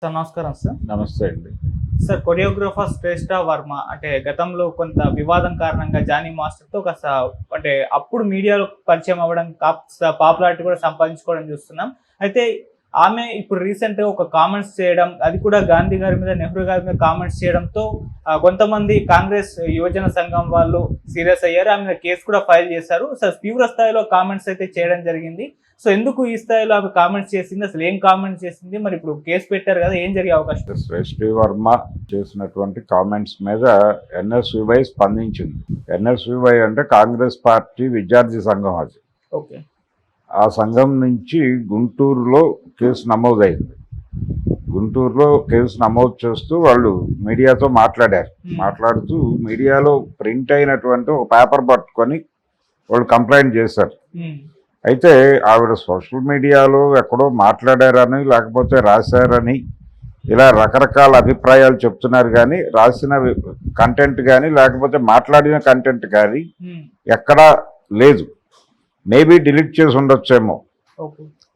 Sir నమస్కారం sir. నమస్తే అండి. సార్ కొరియోగ్రాఫర్ శ్రేష్ఠ వర్మ అంటే గతంలో కొంత వివాదం కారణంగా జానీ మాస్టర్తో కాస్త అంటే అప్పుడు మీడియాలో పరిచయం అవ్వడం పాపులారిటీ కూడా సంపాదించుకోవడం చూస్తున్నాం. అయితే ఆమె ఇప్పుడు రీసెంట్గా ఒక కామెంట్స్ చేయడం, అది కూడా గాంధీ గారి మీద నెహ్రూ గారి మీద కామెంట్స్ చేయడంతో కొంతమంది కాంగ్రెస్ యువజన సంఘం వాళ్ళు సీరియస్ అయ్యారు. ఆమె మీద కేసు కూడా ఫైల్ చేశారు. సార్ తీవ్ర స్థాయిలో కామెంట్స్ అయితే చేయడం జరిగింది. సో ఎందుకు ఈ స్థాయిలో ఆమె కామెంట్స్ చేసింది, అసలు ఏం కామెంట్స్ చేసింది, మరి ఇప్పుడు కేసు పెట్టారు కదా, ఏం జరిగే అవకాశం? శ్రేష్ఠి వర్మ చేసినటువంటి కామెంట్స్ మీద ఎన్ఎస్యువై స్పందించింది. ఎన్ఎస్యువై అంటే కాంగ్రెస్ పార్టీ విద్యార్థి సంఘం. అది ఓకే. ఆ సంఘం నుంచి గుంటూరులో కేసు నమోదైంది. గుంటూరులో కేసు నమోదు చేస్తూ వాళ్ళు మీడియాతో మాట్లాడుతూ మీడియాలో ప్రింట్ అయినటువంటి ఒక పేపర్ పట్టుకొని వాళ్ళు కంప్లైంట్ చేశారు. అయితే ఆవిడ సోషల్ మీడియాలో ఎక్కడో మాట్లాడారని లేకపోతే రాశారని ఇలా రకరకాల అభిప్రాయాలు చెప్తున్నారు, కానీ రాసిన కంటెంట్ కానీ లేకపోతే మాట్లాడిన కంటెంట్ కానీ ఎక్కడా లేదు. మేబీ డిలీట్ చేసి ఉండొచ్చేమో.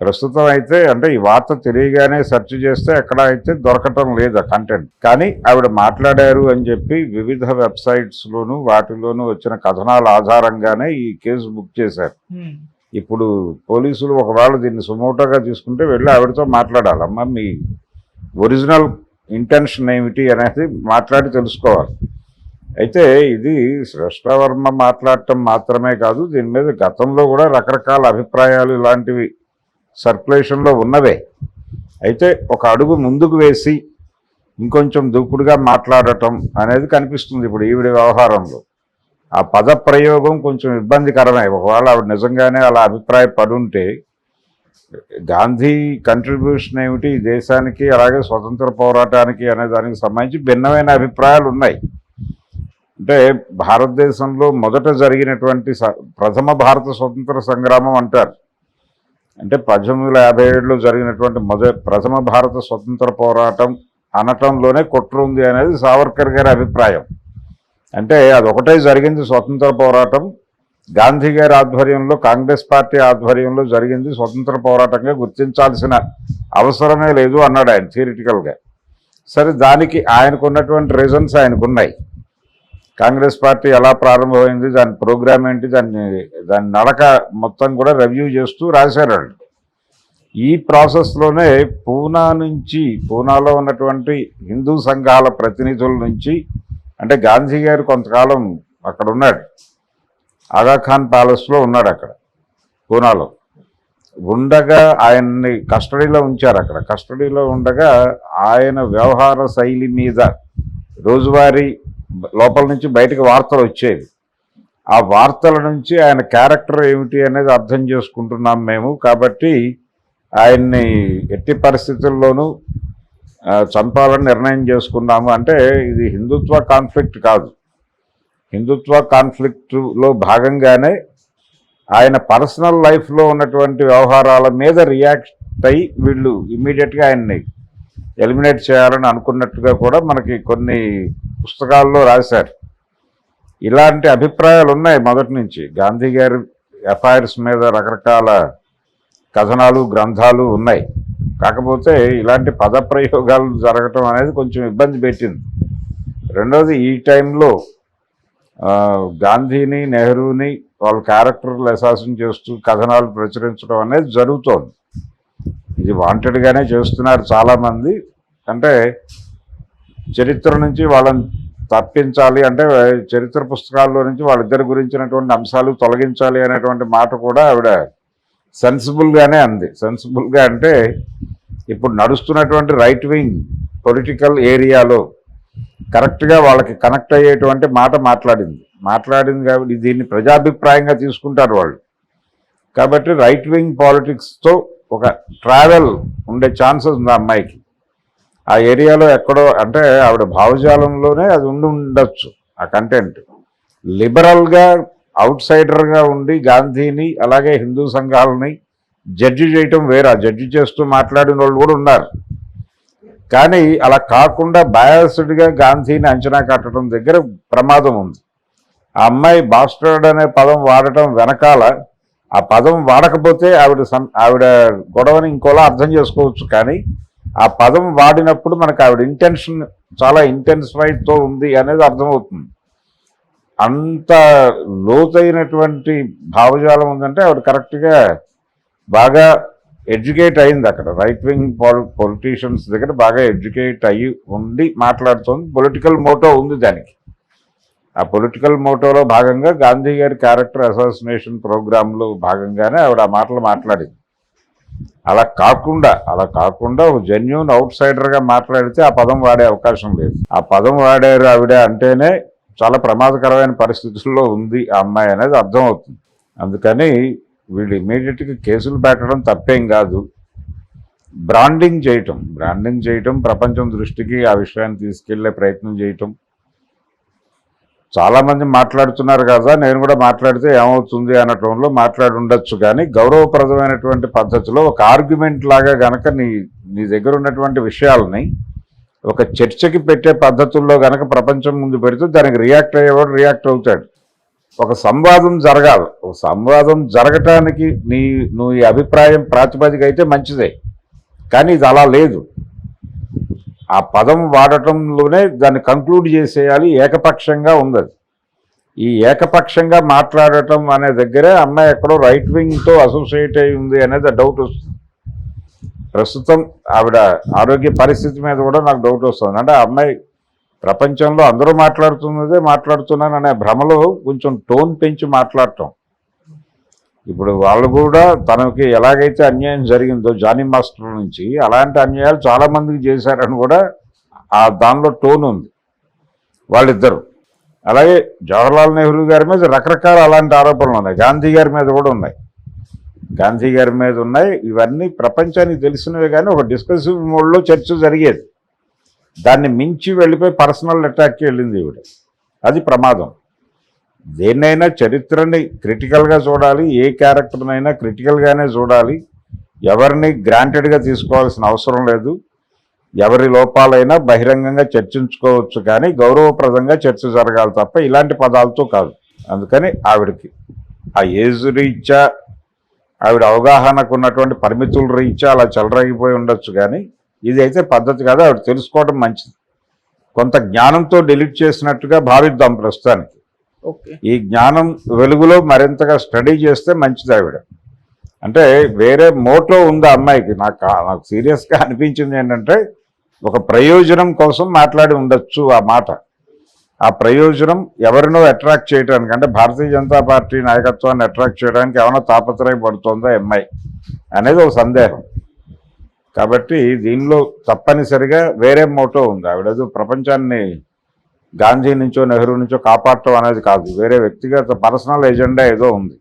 ప్రస్తుతం అయితే అంటే ఈ వార్త తెలియగానే సెర్చ్ చేస్తే ఎక్కడ అయితే దొరకటం లేదు ఆ కంటెంట్. కానీ ఆవిడ మాట్లాడారు అని చెప్పి వివిధ వెబ్సైట్స్లోనూ వాటిలోనూ వచ్చిన కథనాల ఆధారంగానే ఈ కేసు బుక్ చేశారు. ఇప్పుడు పోలీసులు ఒకవేళ దీన్ని సుమోటోగా తీసుకుంటే వెళ్ళి ఆవిడతో మాట్లాడాలమ్మా, మీ ఒరిజినల్ ఇంటెన్షన్ ఏమిటి అనేది మాట్లాడి తెలుసుకోవాలి. అయితే ఇది శ్రేష్ఠ వర్మ మాట్లాడటం మాత్రమే కాదు, దీని మీద గతంలో కూడా రకరకాల అభిప్రాయాలు ఇలాంటివి సర్క్యులేషన్లో ఉన్నవే. అయితే ఒక అడుగు ముందుకు వేసి ఇంకొంచెం దూకుడుగా మాట్లాడటం అనేది కనిపిస్తుంది ఇప్పుడు ఈవిడ వ్యవహారంలో. ఆ పద ప్రయోగం కొంచెం ఇబ్బందికరమే. ఒకవేళ ఆవిడ నిజంగానే అలా అభిప్రాయపడుంటే గాంధీ కంట్రిబ్యూషన్ ఏమిటి దేశానికి అలాగే స్వతంత్ర పోరాటానికి అనే దానికి సంబంధించి భిన్నమైన అభిప్రాయాలు ఉన్నాయి. అంటే భారతదేశంలో మొదట జరిగినటువంటి ప్రథమ భారత స్వతంత్ర సంగ్రామం అంటారు. అంటే 1857లో జరిగినటువంటి ప్రథమ భారత స్వతంత్ర పోరాటం అనటంలోనే కుట్ర ఉంది అనేది సావర్కర్ గారి అభిప్రాయం. అంటే అదొకటే జరిగింది స్వతంత్ర పోరాటం, గాంధీ గారి ఆధ్వర్యంలో కాంగ్రెస్ పార్టీ ఆధ్వర్యంలో జరిగింది స్వతంత్ర పోరాటంగా గుర్తించాల్సిన అవసరమే లేదు అన్నాడు ఆయన థియరిటికల్గా. సరే, దానికి ఆయనకున్నటువంటి రీజన్స్ ఆయనకున్నాయి. కాంగ్రెస్ పార్టీ ఎలా ప్రారంభమైంది, దాని ప్రోగ్రామ్ ఏంటి, దాని నడక మొత్తం కూడా రివ్యూ చేస్తూ రాశారు వాళ్ళు. ఈ ప్రాసెస్లోనే పూనాలో ఉన్నటువంటి హిందూ సంఘాల ప్రతినిధుల నుంచి, అంటే గాంధీ గారు కొంతకాలం అక్కడ ఉన్నాడు, ఆగాఖాన్ ప్యాలెస్లో ఉన్నాడు అక్కడ పూనాలో. ఉండగా ఆయన్ని కస్టడీలో ఉంచారు. అక్కడ కస్టడీలో ఉండగా ఆయన వ్యవహార శైలి మీద రోజువారీ లోపల నుంచి బయటకు వార్తలు వచ్చేవి. ఆ వార్తల నుంచి ఆయన క్యారెక్టర్ ఏమిటి అనేది అర్థం చేసుకుంటున్నాం మేము. కాబట్టి ఆయన్ని ఎట్టి పరిస్థితుల్లోనూ చంపాలని నిర్ణయం చేసుకున్నాము. అంటే ఇది హిందుత్వ కాన్ఫ్లిక్ట్ కాదు. హిందుత్వ కాన్ఫ్లిక్ట్లో భాగంగానే ఆయన పర్సనల్ లైఫ్లో ఉన్నటువంటి వ్యవహారాల మీద రియాక్ట్ అయ్యి వీళ్ళు ఇమ్మీడియట్గా ఆయన్ని ఎలిమినేట్ చేయాలని అనుకున్నట్టుగా కూడా మనకి కొన్ని పుస్తకాల్లో రాశారు. ఇలాంటి అభిప్రాయాలు ఉన్నాయి మొదటి నుంచి. గాంధీ గారి ఎఫ్ఐఆర్స్ మీద రకరకాల కథనాలు గ్రంథాలు ఉన్నాయి. కాకపోతే ఇలాంటి పదప్రయోగాలు జరగటం అనేది కొంచెం ఇబ్బంది పెట్టింది. రెండవది, ఈ టైంలో గాంధీని నెహ్రూని వాళ్ళ క్యారెక్టర్లు అసాసిన్ చేస్తూ కథనాలు ప్రచురించడం అనేది జరుగుతోంది. ఇది వాంటెడ్గానే చేస్తున్నారు చాలామంది. అంటే చరిత్ర నుంచి వాళ్ళని తప్పించాలి, అంటే చరిత్ర పుస్తకాల్లో నుంచి వాళ్ళిద్దరి గురించినటువంటి అంశాలు తొలగించాలి అనేటువంటి మాట కూడా ఆవిడ సెన్సిబుల్గానే అంది. సెన్సిబుల్గా అంటే ఇప్పుడు నడుస్తున్నటువంటి రైట్ వింగ్ పొలిటికల్ ఏరియాలో కరెక్ట్గా వాళ్ళకి కనెక్ట్ అయ్యేటువంటి మాట మాట్లాడింది కాబట్టి దీన్ని ప్రజాభిప్రాయంగా తీసుకుంటారు వాళ్ళు. కాబట్టి రైట్ వింగ్ పాలిటిక్స్తో ఒక ట్రావెల్ ఉండే ఛాన్సెస్ ఉంది ఆ అమ్మాయికి. ఆ ఏరియాలో ఎక్కడో, అంటే ఆవిడ భావజాలంలోనే అది ఉండొచ్చు ఆ కంటెంట్. లిబరల్గా అవుట్ సైడర్గా ఉండి గాంధీని అలాగే హిందూ సంఘాలని జడ్జి చేయటం వేరే. జడ్జి చేస్తూ మాట్లాడిన వాళ్ళు కూడా ఉన్నారు. కానీ అలా కాకుండా బయాస్డ్గా గాంధీని అంచనా కట్టడం దగ్గర ప్రమాదం ఉంది. ఆ అమ్మాయి బాస్టర్డ్ అనే పదం వాడటం వెనకాల, ఆ పదం వాడకపోతే ఆవిడ గొడవని ఇంకోలా అర్థం చేసుకోవచ్చు, కానీ ఆ పదం వాడినప్పుడు మనకు ఆవిడ ఇంటెన్షన్ చాలా ఇంటెన్సిఫైడ్తో ఉంది అనేది అర్థమవుతుంది. అంత లోతైనటువంటి భావజాలం ఉందంటే ఆవిడ కరెక్ట్గా బాగా ఎడ్యుకేట్ అయింది. అక్కడ రైట్ వింగ్ పొలిటీషియన్స్ దగ్గర బాగా ఎడ్యుకేట్ అయ్యి ఉండి మాట్లాడుతుంది. పొలిటికల్ మోటో ఉంది దానికి. ఆ పొలిటికల్ మోటోలో భాగంగా గాంధీ గారి క్యారెక్టర్ అసాసినేషన్ ప్రోగ్రాంలో భాగంగానే ఆవిడ ఆ మాటలు మాట్లాడింది. అలా కాకుండా ఒక జెన్యూన్ అవుట్ సైడర్గా మాట్లాడితే ఆ పదం వాడే అవకాశం లేదు. ఆ పదం వాడారు ఆవిడ అంటేనే చాలా ప్రమాదకరమైన పరిస్థితుల్లో ఉంది ఆ అమ్మాయి అనేది అర్థమవుతుంది. అందుకని వీళ్ళు ఇమీడియట్గా కేసులు పెట్టడం తప్పేం కాదు. బ్రాండింగ్ చేయటం ప్రపంచం దృష్టికి ఆ విషయాన్ని తీసుకెళ్లే ప్రయత్నం చేయటం. చాలామంది మాట్లాడుతున్నారు కదా, నేను కూడా మాట్లాడితే ఏమవుతుంది అన్న టోన్లో మాట్లాడి ఉండొచ్చు. కానీ గౌరవప్రదమైనటువంటి పద్ధతిలో ఒక ఆర్గ్యుమెంట్ లాగా గనక నీ దగ్గర ఉన్నటువంటి విషయాలని ఒక చర్చకి పెట్టే పద్ధతుల్లో గనక ప్రపంచం ముందు పెడితే దానికి రియాక్ట్ అయ్యేవాడు రియాక్ట్ అవుతాడు. ఒక సంవాదం జరగాలి. ఒక సంవాదం జరగటానికి నువ్వు ఈ అభిప్రాయం ప్రాతిపదిక అయితే మంచిదే, కానీ ఇది అలా లేదు. ఆ పదం వాడటంలోనే దాన్ని కంక్లూడ్ చేసేయాలి. ఏకపక్షంగా ఉంది. ఈ ఏకపక్షంగా మాట్లాడటం అనే దగ్గరే అమ్మాయి ఎక్కడో రైట్ వింగ్తో అసోసియేట్ అయి ఉంది అనేది డౌట్ వస్తుంది. ప్రస్తుతం ఆవిడ ఆరోగ్య పరిస్థితి మీద కూడా నాకు డౌట్ వస్తుంది. అంటే ఆ అమ్మాయి ప్రపంచంలో అందరూ మాట్లాడుతున్నాను అనే భ్రమలో కొంచెం టోన్ పెంచి మాట్లాడటం. ఇప్పుడు వాళ్ళు కూడా తనకి ఎలాగైతే అన్యాయం జరిగిందో జానీ మాస్టర్ నుంచి, అలాంటి అన్యాయాలు చాలామందికి చేశారని కూడా ఆ దానిలో టోన్ ఉంది వాళ్ళిద్దరు. అలాగే జవహర్లాల్ నెహ్రూ గారి మీద రకరకాల అలాంటి ఆరోపణలు ఉన్నాయి. గాంధీ గారి మీద కూడా ఉన్నాయి. ఇవన్నీ ప్రపంచానికి తెలిసినవే. కానీ ఒక డిస్కసివ్ మోడ్లో చర్చ జరిగేది. దాన్ని మించి వెళ్ళిపోయి పర్సనల్ అటాక్కి వెళ్ళింది ఈవిడ. అది ప్రమాదం. దేన్నైనా చరిత్రని క్రిటికల్గా చూడాలి. ఏ క్యారెక్టర్నైనా క్రిటికల్గానే చూడాలి. ఎవరిని గ్రాంటెడ్గా తీసుకోవాల్సిన అవసరం లేదు. ఎవరి లోపాలైనా బహిరంగంగా చర్చించుకోవచ్చు, కానీ గౌరవప్రదంగా చర్చ జరగాలి తప్ప ఇలాంటి పదాలతో కాదు. అందుకని ఆవిడకి ఆ ఏజ్ రీత్యా, ఆవిడ అవగాహనకు ఉన్నటువంటి పరిమితుల రీత్యా అలా చెలరేగిపోయి ఉండొచ్చు. కానీ ఇది అయితే పద్ధతి కాదు. ఆవిడ తెలుసుకోవడం మంచిది. కొంత జ్ఞానంతో డిలీట్ చేసినట్టుగా భావిద్దాం ప్రస్తుతానికి. ఈ జ్ఞానం వెలుగులో మరింతగా స్టడీ చేస్తే మంచిది ఆవిడ. అంటే వేరే మోటో ఉంది అమ్మాయికి. నాకు సీరియస్గా అనిపించింది ఏంటంటే, ఒక ప్రయోజనం కోసం మాట్లాడి ఉండొచ్చు ఆ మాట. ఆ ప్రయోజనం ఎవరినో అట్రాక్ట్ చేయడానికి, అంటే భారతీయ జనతా పార్టీ నాయకత్వాన్ని అట్రాక్ట్ చేయడానికి ఏమైనా తాపత్రయపడుతుందా అమ్మాయి అనేది ఒక సందేహం. కాబట్టి దీనిలో తప్పనిసరిగా వేరే మోటో ఉంది. ఆవిడేదో ప్రపంచాన్ని గాంధీ నుంచో నెహ్రూ నుంచో కాపాడటం అనేది కాదు. వేరే వ్యక్తిగత పర్సనల్ ఎజెండా ఏదో ఉంది.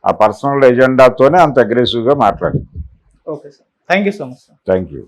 ఆ పర్సనల్ ఎజెండాతోనే అంత అగ్రెసివ్గా మాట్లాడింది. Okay sir, thank you so much. Thank you.